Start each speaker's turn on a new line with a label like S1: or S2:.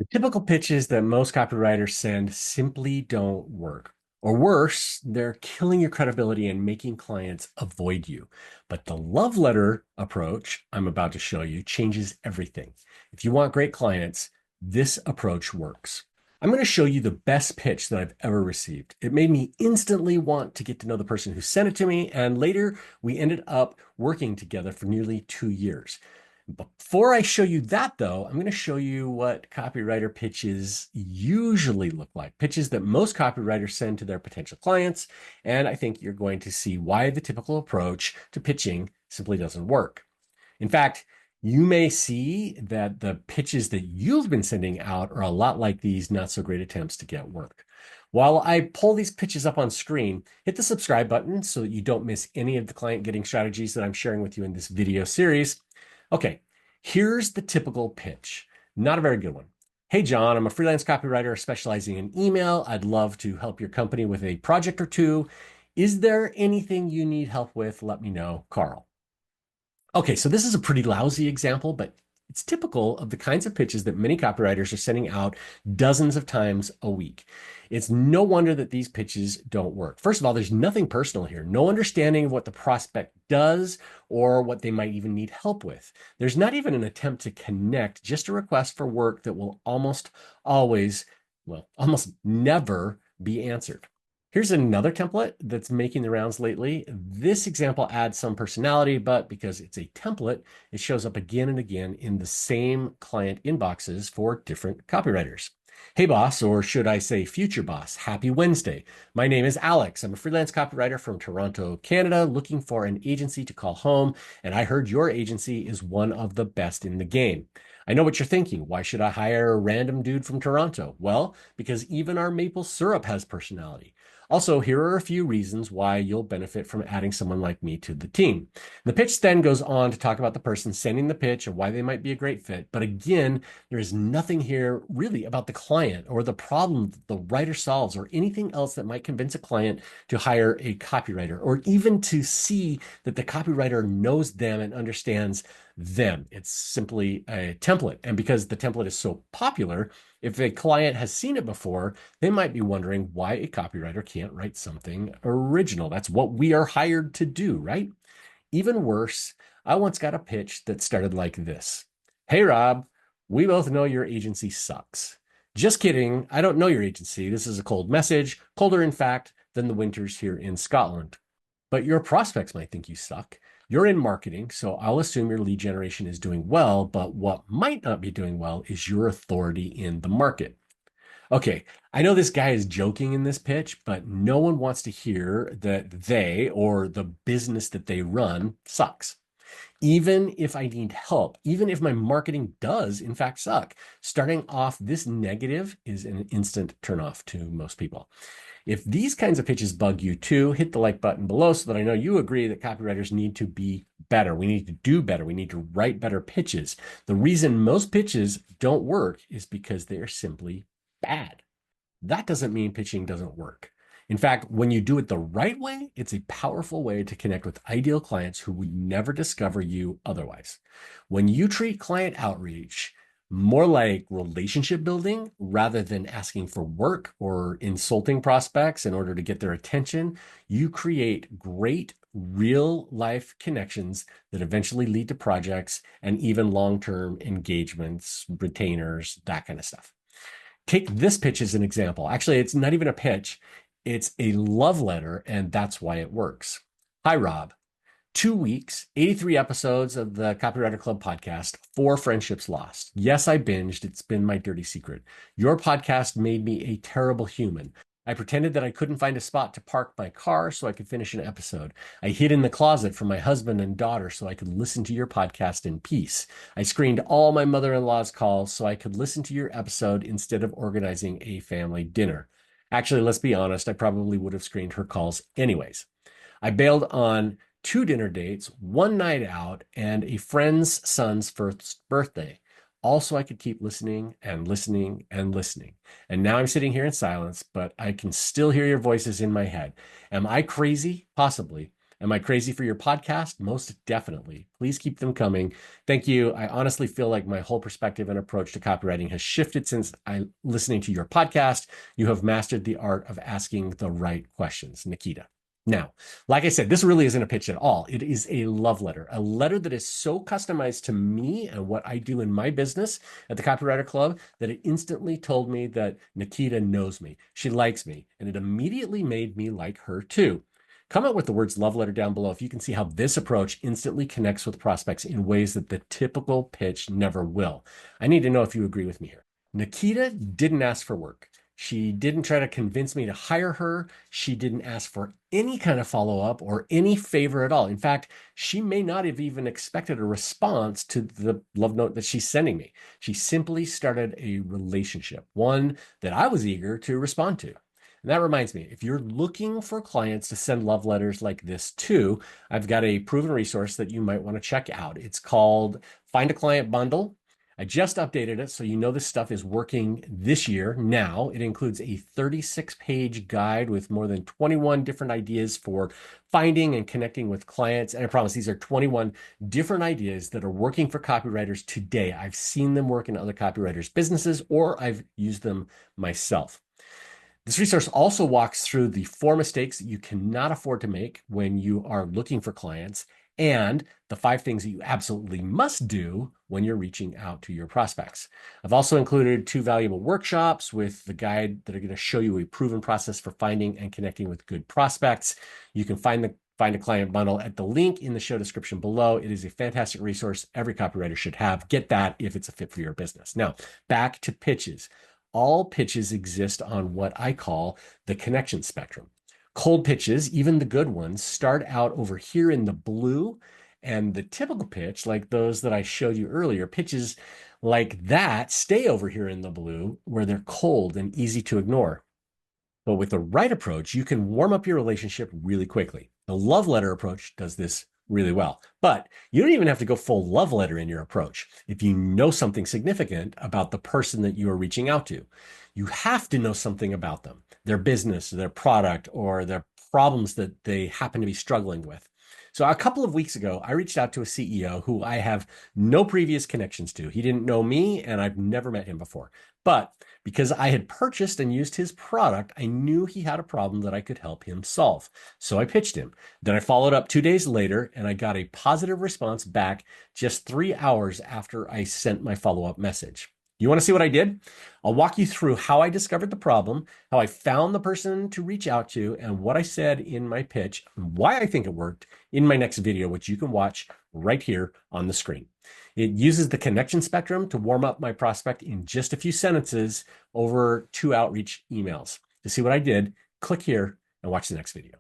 S1: The typical pitches that most copywriters send simply don't work. Or worse, they're killing your credibility and making clients avoid you. But the love letter approach I'm about to show you changes everything. If you want great clients, this approach works. I'm going to show you the best pitch that I've ever received. It made me instantly want to get to know the person who sent it to me, and later we ended up working together for nearly 2 years. Before I show you that, though, I'm going to show you what copywriter pitches usually look like, pitches that most copywriters send to their potential clients. And I think you're going to see why the typical approach to pitching simply doesn't work. In fact, you may see that the pitches that you've been sending out are a lot like these not so great attempts to get work. While I pull these pitches up on screen, hit the subscribe button so that you don't miss any of the client getting strategies that I'm sharing with you in this video series. Okay, here's the typical pitch. Not a very good one. Hey, John, I'm a freelance copywriter specializing in email. I'd love to help your company with a project or two. Is there anything you need help with? Let me know, Carl. Okay, so this is a pretty lousy example, but it's typical of the kinds of pitches that many copywriters are sending out dozens of times a week. It's no wonder that these pitches don't work. First of all, there's nothing personal here, no understanding of what the prospect does or what they might even need help with. There's not even an attempt to connect, just a request for work that will almost always, well, almost never be answered. Here's another template that's making the rounds lately. This example adds some personality, but because it's a template, it shows up again and again in the same client inboxes for different copywriters. Hey, boss, or should I say future boss, happy Wednesday. My name is Alex. I'm a freelance copywriter from Toronto, Canada, looking for an agency to call home, and I heard your agency is one of the best in the game. I know what you're thinking. Why should I hire a random dude from Toronto? Well, because even our maple syrup has personality. Also, here are a few reasons why you'll benefit from adding someone like me to the team. The pitch then goes on to talk about the person sending the pitch and why they might be a great fit. But again, there is nothing here really about the client or the problem that the writer solves or anything else that might convince a client to hire a copywriter or even to see that the copywriter knows them and understands them. It's simply a template. And because the template is so popular, if a client has seen it before, they might be wondering why a copywriter can't write something original. That's what we are hired to do, right? Even worse, I once got a pitch that started like this. Hey, Rob, we both know your agency sucks. Just kidding. I don't know your agency. This is a cold message, colder, in fact, than the winters here in Scotland. But your prospects might think you suck. You're in marketing, so I'll assume your lead generation is doing well, but what might not be doing well is your authority in the market. Okay, I know this guy is joking in this pitch, but no one wants to hear that they or the business that they run sucks. Even if I need help, even if my marketing does in fact suck, starting off this negative is an instant turnoff to most people. If these kinds of pitches bug you too, hit the like button below so that I know you agree that copywriters need to be better. We need to do better. We need to write better pitches. The reason most pitches don't work is because they are simply bad. That doesn't mean pitching doesn't work. In fact, when you do it the right way, it's a powerful way to connect with ideal clients who would never discover you otherwise. When you treat client outreach more like relationship building rather than asking for work or insulting prospects in order to get their attention, you create great real life connections that eventually lead to projects and even long-term engagements, retainers, that kind of stuff. Take this pitch as an example. Actually, it's not even a pitch. It's a love letter, and that's why it works. Hi, Rob. 2 weeks, 83 episodes of the Copywriter Club podcast, 4 friendships lost. Yes, I binged. It's been my dirty secret. Your podcast made me a terrible human. I pretended that I couldn't find a spot to park my car so I could finish an episode. I hid in the closet from my husband and daughter so I could listen to your podcast in peace. I screened all my mother-in-law's calls so I could listen to your episode instead of organizing a family dinner. Actually, let's be honest, I probably would have screened her calls anyways. I bailed on 2 dinner dates, 1 night out, and a friend's son's first birthday. Also, I could keep listening and listening and listening. And now I'm sitting here in silence, but I can still hear your voices in my head. Am I crazy? Possibly. Am I crazy for your podcast? Most definitely. Please keep them coming. Thank you. I honestly feel like my whole perspective and approach to copywriting has shifted since I listening to your podcast. You have mastered the art of asking the right questions, Nikita. Now, like I said, this really isn't a pitch at all. It is a love letter, a letter that is so customized to me and what I do in my business at the Copywriter Club that it instantly told me that Nikita knows me. She likes me, and it immediately made me like her too. Comment with the words love letter down below if you can see how this approach instantly connects with prospects in ways that the typical pitch never will. I need to know if you agree with me here. Nikita didn't ask for work. She didn't try to convince me to hire her. She didn't ask for any kind of follow-up or any favor at all. In fact, she may not have even expected a response to the love note that she's sending me. She simply started a relationship, one that I was eager to respond to. And that reminds me, if you're looking for clients to send love letters like this to, I've got a proven resource that you might want to check out. It's called Find a Client Bundle. I just updated it, so you know this stuff is working this year now. It includes a 36-page guide with more than 21 different ideas for finding and connecting with clients. And I promise these are 21 different ideas that are working for copywriters today. I've seen them work in other copywriters' businesses, or I've used them myself. This resource also walks through the 4 mistakes that you cannot afford to make when you are looking for clients and the 5 things that you absolutely must do when you're reaching out to your prospects. I've also included 2 valuable workshops with the guide that are going to show you a proven process for finding and connecting with good prospects. You can find a client bundle at the link in the show description below. It is a fantastic resource every copywriter should have. Get that if it's a fit for your business. Now, back to pitches. All pitches exist on what I call the connection spectrum. Cold pitches, even the good ones, start out over here in the blue, and the typical pitch, like those that I showed you earlier, pitches like that stay over here in the blue where they're cold and easy to ignore. But with the right approach, you can warm up your relationship really quickly. The love letter approach does this really well. But you don't even have to go full love letter in your approach. If you know something significant about the person that you are reaching out to, you have to know something about them, their business, their product, or their problems that they happen to be struggling with. So a couple of weeks ago, I reached out to a CEO who I have no previous connections to. He didn't know me, and I've never met him before. But because I had purchased and used his product, I knew he had a problem that I could help him solve. So I pitched him. Then I followed up 2 days later, and I got a positive response back just 3 hours after I sent my follow-up message. You want to see what I did? I'll walk you through how I discovered the problem, how I found the person to reach out to, and what I said in my pitch, and why I think it worked in my next video, which you can watch right here on the screen. It uses the connection spectrum to warm up my prospect in just a few sentences over 2 outreach emails. To see what I did, click here and watch the next video.